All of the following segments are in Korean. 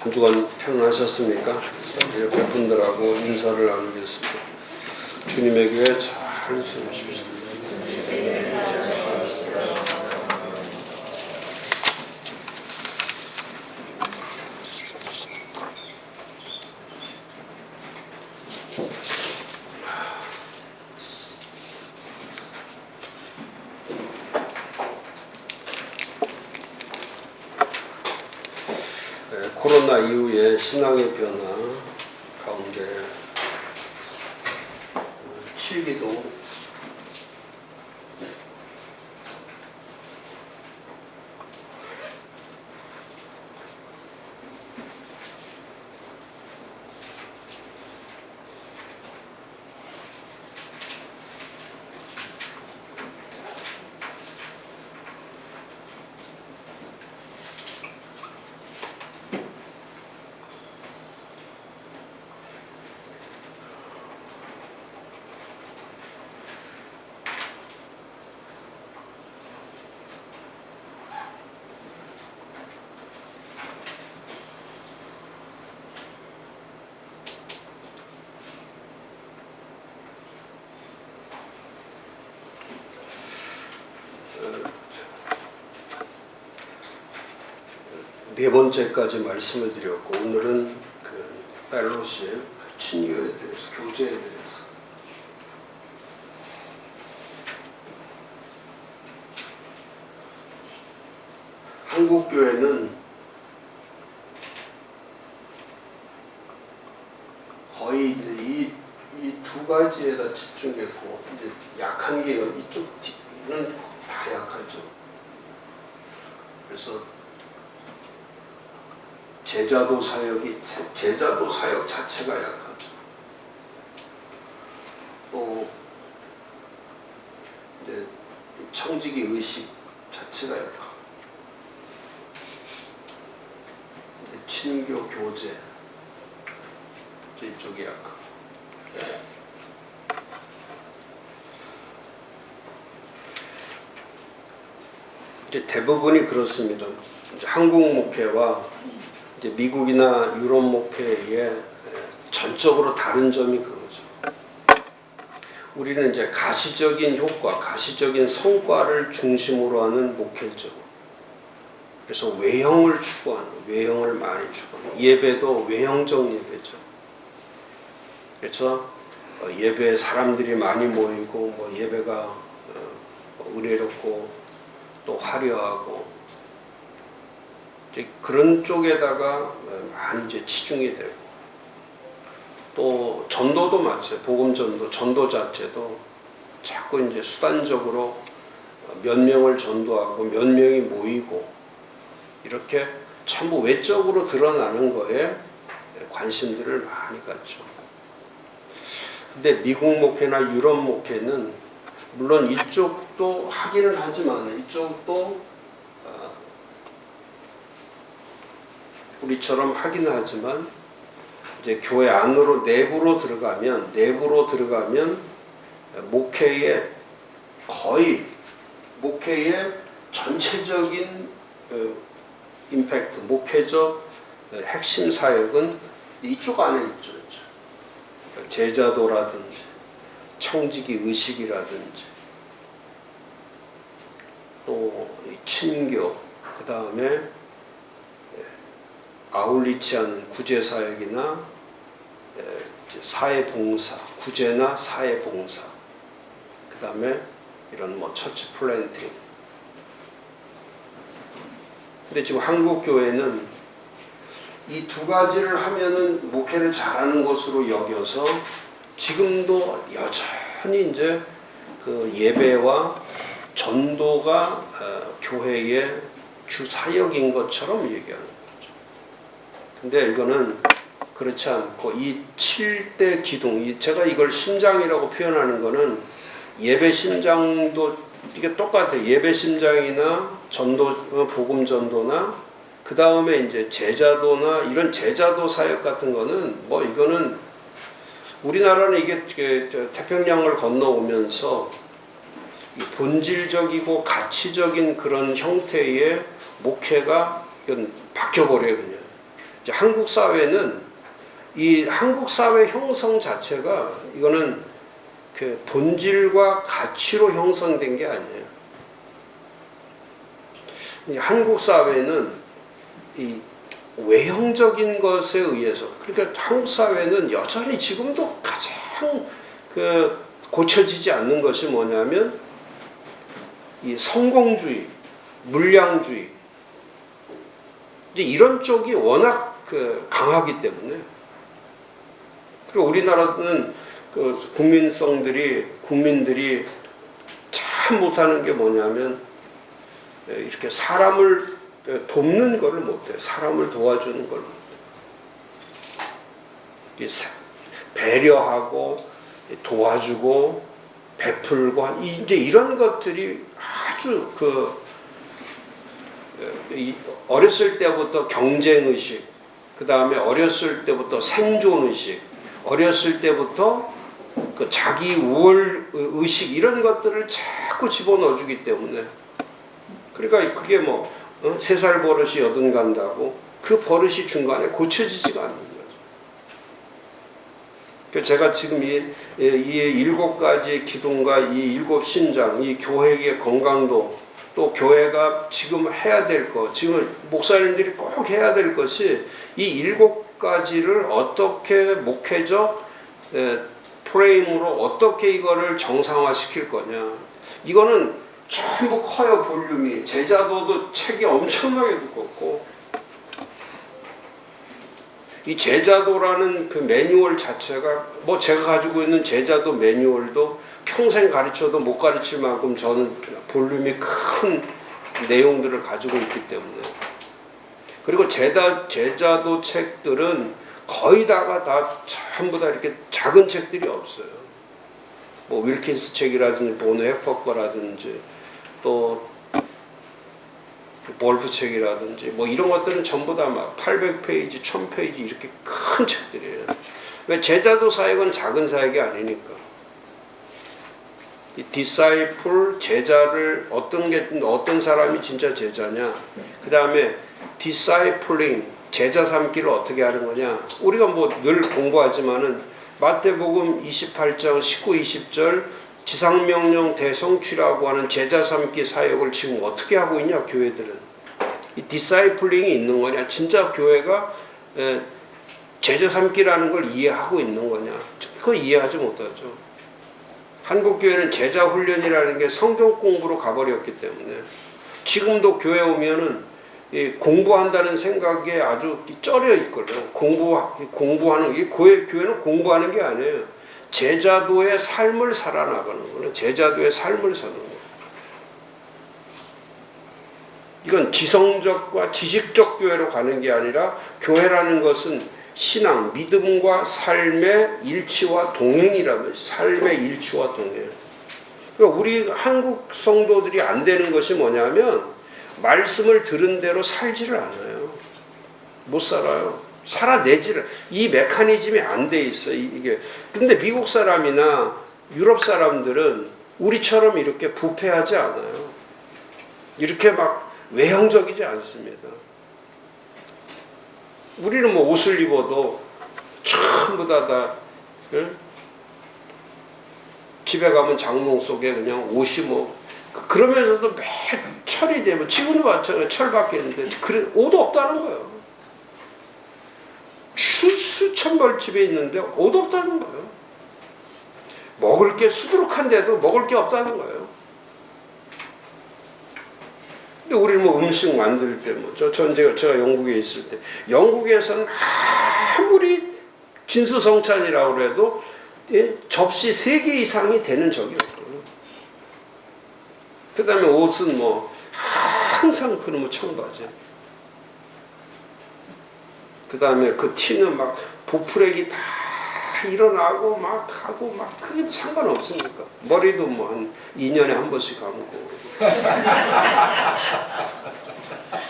한 주간 평안하셨습니까? 옆에 분들하고 인사를 나누겠습니다. 주님의 교회 잘 세우십시오. 코로나 이후의 신앙의 변화 가운데 칠기도 네 번째까지 말씀을 드렸고, 오늘은 그 펠로십 친교에 대해서, 교제에 대해서 한국 교회는 거의 이제 이 두 가지에다 집중했고, 이제 약한 게는 이쪽은 다 약하죠. 그래서 제자도 사역 자체가 약하죠. 또 이제 청지기 의식 자체가 약하고, 이제 친교 교제 이쪽이 약하고, 이제 대부분이 그렇습니다. 이제 한국 목회와 이제 미국이나 유럽 목회의 전적으로 다른 점이 그거죠. 우리는 이제 가시적인 효과, 가시적인 성과를 중심으로 하는 목회죠. 그래서 외형을 추구하는, 외형을 많이 추구하는, 예배도 외형적 예배죠. 그래서 예배에 사람들이 많이 모이고, 뭐 예배가 은혜롭고 또 화려하고, 이제 그런 쪽에다가 많이 이제 치중이 되고, 또 전도도 마찬가지예요. 복음 전도 자체도 자꾸 이제 수단적으로 몇 명을 전도하고 몇 명이 모이고, 이렇게 전부 외적으로 드러나는 거에 관심들을 많이 갖죠. 근데 미국 목회나 유럽 목회는 물론 이쪽도 하기는 하지만, 이쪽도 우리처럼 하긴 하지만, 이제 교회 안으로 내부로 들어가면 목회의 전체적인 임팩트, 목회적 핵심 사역은 이쪽 안에 있죠. 제자도라든지 청지기 의식이라든지 또 친교, 그 다음에 아울리치하는 구제사역이나 사회봉사, 구제나 사회봉사, 그 다음에 이런 뭐 처치 플랜팅. 근데 지금 한국 교회는 이 두 가지를 하면은 목회를 잘하는 것으로 여겨서 지금도 여전히 이제 그 예배와 전도가 교회의 주 사역인 것처럼 얘기하는 거죠. 근데 이거는 그렇지 않고, 이 7대 기둥, 제가 이걸 심장이라고 표현하는 거는 예배 심장도 이게 똑같아요. 예배 심장이나 전도, 복음 전도나 그 다음에 이제 제자도나 이런 제자도 사역 같은 거는 뭐 이거는 우리나라는 이게 태평양을 건너오면서 본질적이고 가치적인 그런 형태의 목회가 이건 바뀌어버려요, 그냥. 이제 한국 사회는 이 한국 사회 형성 자체가 이거는 그 본질과 가치로 형성된 게 아니에요. 이 한국 사회는 이 외형적인 것에 의해서, 그러니까 한국 사회는 여전히 지금도 가장 그 고쳐지지 않는 것이 뭐냐면 이 성공주의, 물량주의, 이제 이런 쪽이 워낙 그 강하기 때문에. 그리고 우리나라는 그 국민들이 참 못하는 게 뭐냐면 이렇게 사람을 돕는 걸 못해. 사람을 도와주는 걸 못해. 배려하고 도와주고 베풀고 이제 이런 것들이 아주 어렸을 때부터 경쟁 의식, 그 다음에 어렸을 때부터 생존 의식, 어렸을 때부터 그 자기 우월 의식 이런 것들을 자꾸 집어넣어주기 때문에, 그러니까 그게 뭐 3살 버릇이 80 간다고 그 버릇이 중간에 고쳐지지가 않는 거죠. 제가 지금 이 7가지의 기둥과 이 7 신장, 이 교회의 건강도, 또 교회가 지금 해야 될 것, 지금 목사님들이 꼭 해야 될 것이 이 7가지를 어떻게 목회적 프레임으로 어떻게 이거를 정상화시킬 거냐. 이거는 전부 커요, 볼륨이. 제자도도 책이 엄청나게 두껍고, 이 제자도라는 그 매뉴얼 자체가, 뭐 제가 가지고 있는 제자도 매뉴얼도 평생 가르쳐도 못 가르칠 만큼 저는 볼륨이 큰 내용들을 가지고 있기 때문에. 그리고 제자도 책들은 거의 다 전부 다 이렇게 작은 책들이 없어요. 뭐 윌킨스 책이라든지 보노 해퍼거라든지 또 볼프 책이라든지 뭐 이런 것들은 전부 다 막 800페이지, 1000페이지 이렇게 큰 책들이에요. 왜? 제자도 사역은 작은 사역이 아니니까. 이 디사이플, 제자를 어떤 사람이 진짜 제자냐. 그 다음에 디사이플링, 제자 삼기를 어떻게 하는 거냐. 우리가 뭐 늘 공부하지만은 마태복음 28장 19, 20절 지상명령 대성취라고 하는 제자 삼기 사역을 지금 어떻게 하고 있냐, 교회들은. 이 디사이플링이 있는 거냐, 진짜 교회가 제자 삼기라는 걸 이해하고 있는 거냐, 그걸 이해하지 못하죠. 한국 교회는 제자 훈련이라는 게 성경 공부로 가버렸기 때문에 지금도 교회 오면은 공부한다는 생각에 아주 쩔여 있거든요. 공부하는 게 교회는 공부하는 게 아니에요. 제자도의 삶을 살아나가는 거는 제자도의 삶을 사는 거예요. 이건 지성적과 지식적 교회로 가는 게 아니라 교회라는 것은 신앙, 믿음과 삶의 일치와 동행이라면 삶의 일치와 동행. 그러니까 우리 한국 성도들이 안 되는 것이 뭐냐면 말씀을 들은 대로 살지를 않아요. 못 살아요. 살아내지를, 이 메커니즘이 안 돼 있어요. 이게. 근데 미국 사람이나 유럽 사람들은 우리처럼 이렇게 부패하지 않아요. 이렇게 막 외형적이지 않습니다. 우리는 뭐 옷을 입어도 전부 다 응? 집에 가면 장롱 속에 그냥 옷이 뭐 그러면서도 매 철이 되면 지금도 마찬가지로 철 바뀌는데 그래 옷 없다는 거예요. 수천 벌 집에 있는데 옷 없다는 거예요. 먹을 게 수두룩한데도 먹을 게 없다는 거예요. 근데 우리는 뭐 음식 만들 때 제가 영국에 있을 때 영국에서는 아무리 진수성찬이라고 해도 접시 3개 이상이 되는 적이 없거든요. 그 다음에 옷은 뭐 항상 그놈의 청바지. 그 다음에 그 티는 막 보풀액이 다 일어나고 막 하고 막 그게 상관없으니까. 머리도 뭐 한 2년에 한 번씩 감고.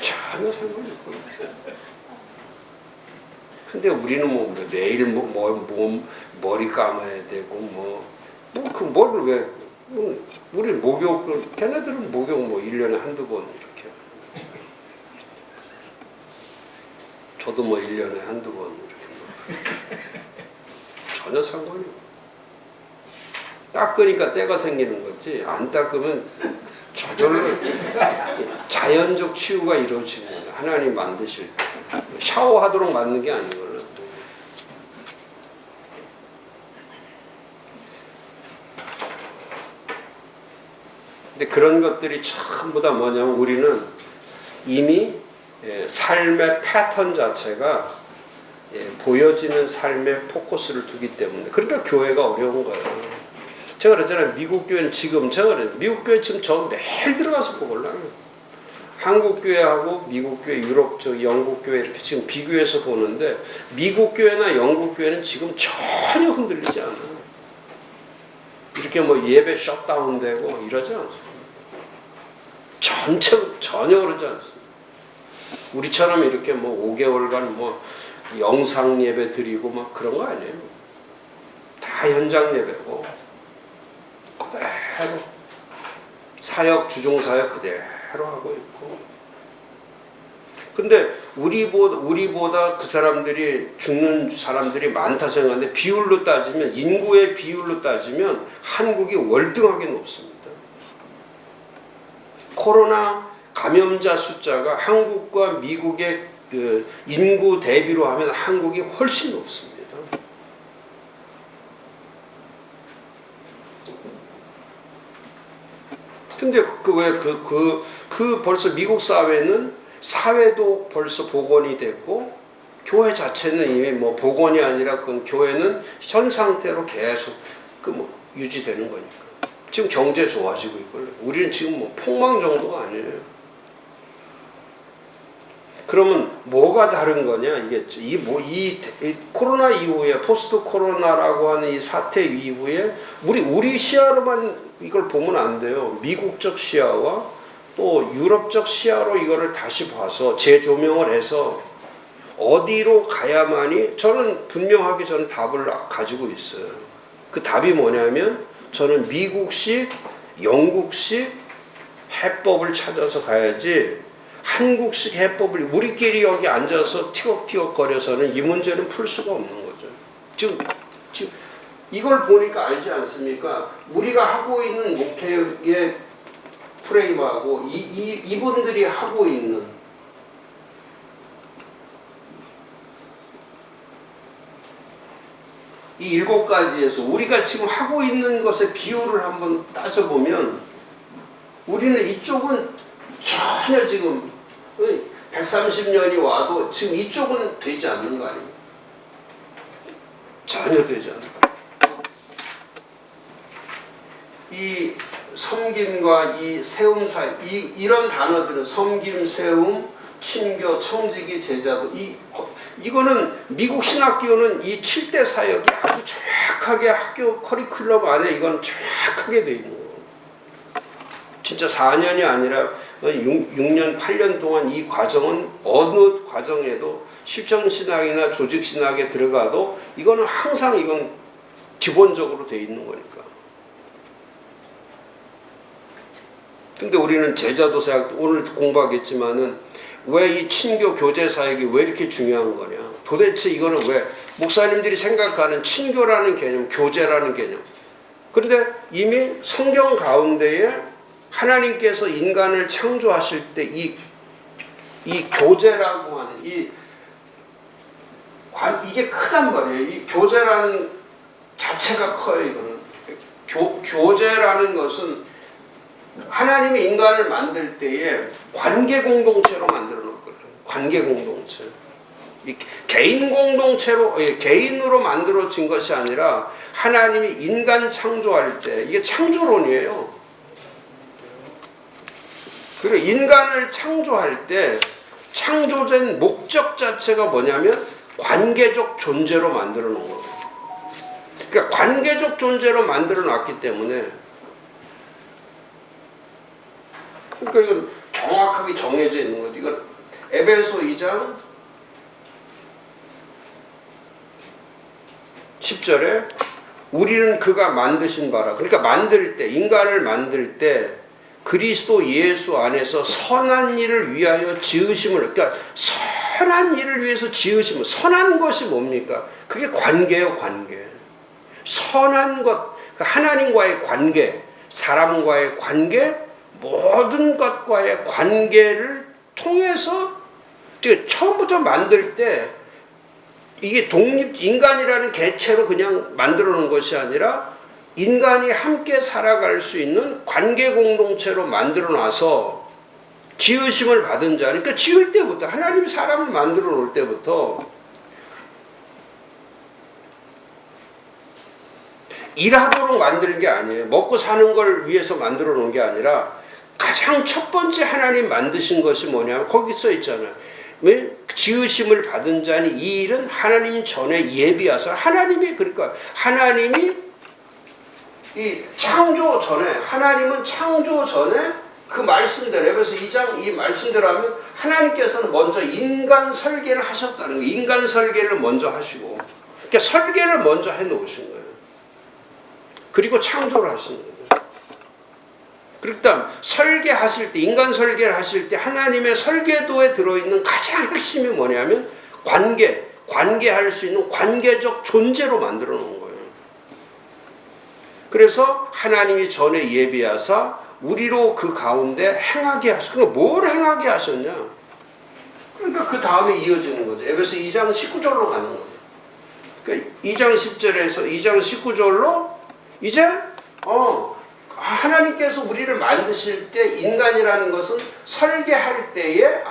전혀 상관이 없고. 근데 우리는 뭐 매일 머리 감아야 되고 그 머리를 왜 우리 목욕, 걔네들은 목욕 뭐 1년에 한두 번 이렇게. 저도 뭐 1년에 한두 번 이렇게 전혀 상관이 없어요. 닦으니까 때가 생기는 거지, 안 닦으면 저절로 자연적 치유가 이루어지는 거예요. 하나님 만드실 때 샤워하도록 만든 게 아니거든요. 근데 그런 것들이 전부 다 뭐냐면 우리는 이미 삶의 패턴 자체가 보여지는 삶에 포커스를 두기 때문에, 그러니까 교회가 어려운 거예요. 제가 그랬잖아요. 미국 교회는 지금, 제가 그래요. 미국 교회 지금 저 매일 들어가서 보려고요. 한국 교회하고 미국 교회, 유럽, 영국 교회 이렇게 지금 비교해서 보는데, 미국 교회나 영국 교회는 지금 전혀 흔들리지 않아요. 이렇게 뭐 예배 셧다운되고 이러지 않습니다. 전혀 그러지 않습니다. 우리처럼 이렇게 뭐 5개월간 뭐 영상 예배 드리고 막 그런 거 아니에요. 다 현장 예배고 그대로 사역, 주종사역 그대로 하고 있고. 근데 우리보다 그 사람들이, 죽는 사람들이 많다 생각하는데, 비율로 따지면, 인구의 비율로 따지면 한국이 월등하게 높습니다. 코로나 감염자 숫자가 한국과 미국의 그 인구 대비로 하면 한국이 훨씬 높습니다. 근데 벌써 미국 사회도 벌써 복원이 됐고, 교회 자체는 이미 뭐 복원이 아니라 그 교회는 현 상태로 계속 유지되는 거니까. 지금 경제 좋아지고 있고요. 우리는 지금 뭐 폭망 정도가 아니에요. 그러면 뭐가 다른 거냐? 이게 이 코로나 이후에, 포스트 코로나라고 하는 이 사태 이후에 우리 시야로만 이걸 보면 안 돼요. 미국적 시야와 또 유럽적 시야로 이거를 다시 봐서 재조명을 해서 어디로 가야만이, 저는 분명하게 저는 답을 가지고 있어요. 그 답이 뭐냐면, 저는 미국식, 영국식 해법을 찾아서 가야지, 한국식 해법을 우리끼리 여기 앉아서 티격티격 거려서는 이 문제는 풀 수가 없는 거죠. 지금 이걸 보니까 알지 않습니까? 우리가 하고 있는 목회의 프레임하고 이분들이 하고 있는 이 7가지에서 우리가 지금 하고 있는 것의 비율을 한번 따져보면, 우리는 이쪽은 전혀 지금 130년이 와도 지금 이쪽은 되지 않는 거 아닙니까? 전혀 되지 않는 거. 이 섬김과 이 세움 사이, 이런 단어들은 섬김, 세움, 친교, 청지기, 제자도, 이거는 미국 신학교는 이 7대 사역이 아주 정확하게 학교 커리큘럼 안에 이건 정확하게 돼 있는 거예요. 진짜 4년이 아니라 6년, 8년 동안 이 과정은 어느 과정에도 실정신학이나 조직신학에 들어가도 이거는 항상 이건 기본적으로 돼 있는 거니까. 근데 우리는 제자도 사역, 오늘 공부하겠지만은 왜 이 친교 교제 사역이 왜 이렇게 중요한 거냐? 도대체 이거는 왜 목사님들이 생각하는 친교라는 개념, 교제라는 개념. 그런데 이미 성경 가운데에 하나님께서 인간을 창조하실 때 이 교제라고 하는 이게 크단 말이에요. 이 교제라는 자체가 커요. 이거는 교제라는 것은 하나님이 인간을 만들 때에 관계 공동체로 만들어 놓거든요. 관계 공동체. 개인 공동체로, 개인으로 만들어진 것이 아니라 하나님이 인간 창조할 때, 이게 창조론이에요. 그리고 인간을 창조할 때 창조된 목적 자체가 뭐냐면 관계적 존재로 만들어 놓은 거예요. 그러니까 관계적 존재로 만들어 놨기 때문에, 그러니까 이건 정확하게 정해져 있는 거죠. 이건 에베소 2장 10절에 우리는 그가 만드신 바라. 그러니까 만들 때, 인간을 만들 때 그리스도 예수 안에서 선한 일을 위하여 지으심을, 그러니까 선한 일을 위해서 지으시면, 선한 것이 뭡니까? 그게 관계예요, 관계. 선한 것, 하나님과의 관계, 사람과의 관계, 모든 것과의 관계를 통해서 처음부터 만들 때 이게 인간이라는 개체로 그냥 만들어 놓은 것이 아니라 인간이 함께 살아갈 수 있는 관계 공동체로 만들어 놔서 지으심을 받은 자, 그러니까 지을 때부터, 하나님이 사람을 만들어 놓을 때부터 일하도록 만드는 게 아니에요. 먹고 사는 걸 위해서 만들어 놓은 게 아니라 가장 첫 번째 하나님 만드신 것이 뭐냐면 거기 써 있잖아요. 지으심을 받은 자니 이 일은 하나님 전에 예비하사, 하나님이, 그러니까 하나님이 이 창조 전에, 하나님은 창조 전에 그 말씀대로, 에베소 2장 이 말씀대로 하면 하나님께서는 먼저 인간 설계를 하셨다는 거예요. 인간 설계를 먼저 하시고, 그러니까 설계를 먼저 해 놓으신 거예요. 그리고 창조를 하신 거예요. 그다음 설계하실 때, 인간 설계를 하실 때 하나님의 설계도에 들어있는 가장 핵심이 뭐냐면 관계할 수 있는 관계적 존재로 만들어 놓은 거예요. 그래서 하나님이 전에 예비하사 우리로 그 가운데 행하게 하셨. 그러니까 뭘 행하게 하셨냐? 그러니까 그 다음에 이어지는 거죠. 에베소 2장 19절로 가는 거예요. 그러니까 2장 10절에서 2장 19절로 이제 하나님께서 우리를 만드실 때 인간이라는 것은 설계할 때에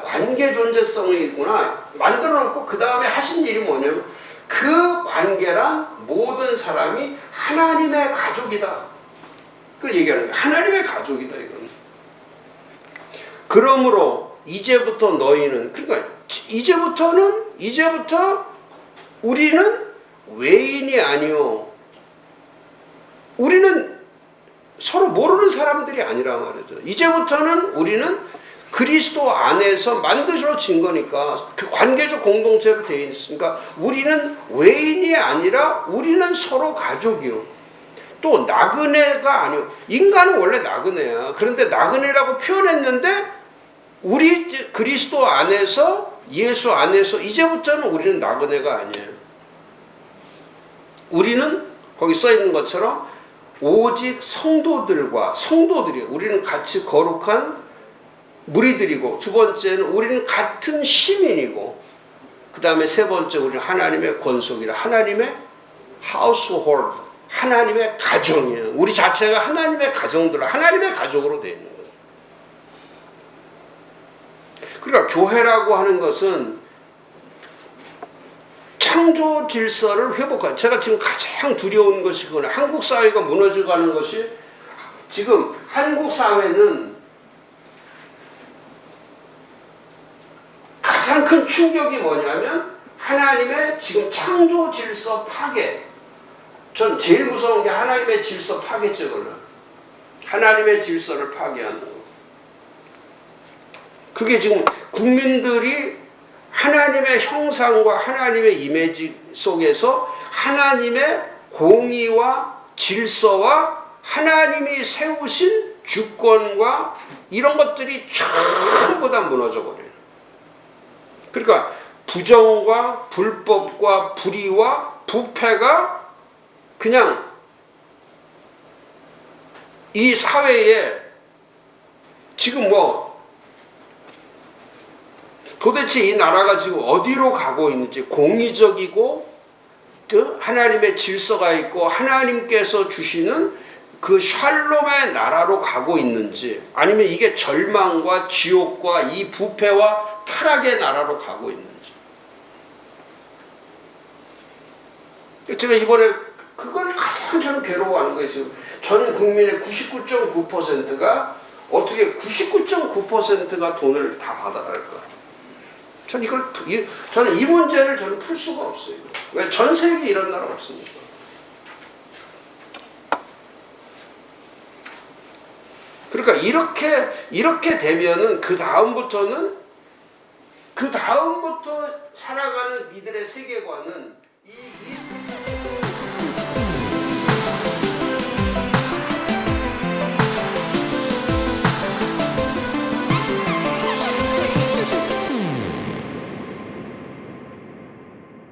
관계 존재성이 있구나 만들어 놓고 그 다음에 하신 일이 뭐냐면 그 관계란 모든 사람이 하나님의 가족이다. 그걸 얘기하는 거예요. 하나님의 가족이다 이건. 그러므로 이제부터 너희는, 그러니까 이제부터 우리는 외인이 아니요, 우리는 서로 모르는 사람들이 아니라 말이죠. 이제부터는 우리는 그리스도 안에서 만들어진 거니까, 그 관계적 공동체로 되어 있으니까 우리는 외인이 아니라 우리는 서로 가족이요. 또 나그네가 아니요. 인간은 원래 나그네야. 그런데 나그네라고 표현했는데 우리 그리스도 안에서, 예수 안에서 이제부터는 우리는 나그네가 아니에요. 우리는 거기 써 있는 것처럼 오직 성도들이 우리는 같이 거룩한 무리들이고, 두 번째는 우리는 같은 시민이고, 그 다음에 세 번째 우리는 하나님의 권속이라, 하나님의 household, 하나님의 가정이에요. 우리 자체가 하나님의 가정들, 하나님의 가족으로 되어 있는 거예요. 그러니까 교회라고 하는 것은 창조 질서를 회복하는, 제가 지금 가장 두려운 것이 그거는 한국 사회가 무너져가는 것이, 지금 한국 사회는 가장 큰 충격이 뭐냐면 하나님의 지금 창조 질서 파괴. 전 제일 무서운 게 하나님의 질서 파괴죄거든요. 하나님의 질서를 파괴하는 거. 그게 지금 국민들이 하나님의 형상과 하나님의 이미지 속에서 하나님의 공의와 질서와 하나님이 세우신 주권과 이런 것들이 전부 다 무너져 버려요. 그러니까 부정과 불법과 불의와 부패가 그냥 이 사회에 지금 도대체 이 나라가 지금 어디로 가고 있는지, 공의적이고 하나님의 질서가 있고 하나님께서 주시는 그 샬롬의 나라로 가고 있는지, 아니면 이게 절망과 지옥과 이 부패와 타락의 나라로 가고 있는지. 제가 이번에 그걸 가장 저는 괴로워하는 거예요. 지금 전 국민의 99.9%가 어떻게 99.9%가 돈을 다 받아갈까? 저는 이 문제를 저는 풀 수가 없어요. 왜? 전 세계에 이런 나라 없습니까? 그러니까 이렇게 되면은 그 다음부터 살아가는 이들의 세계관은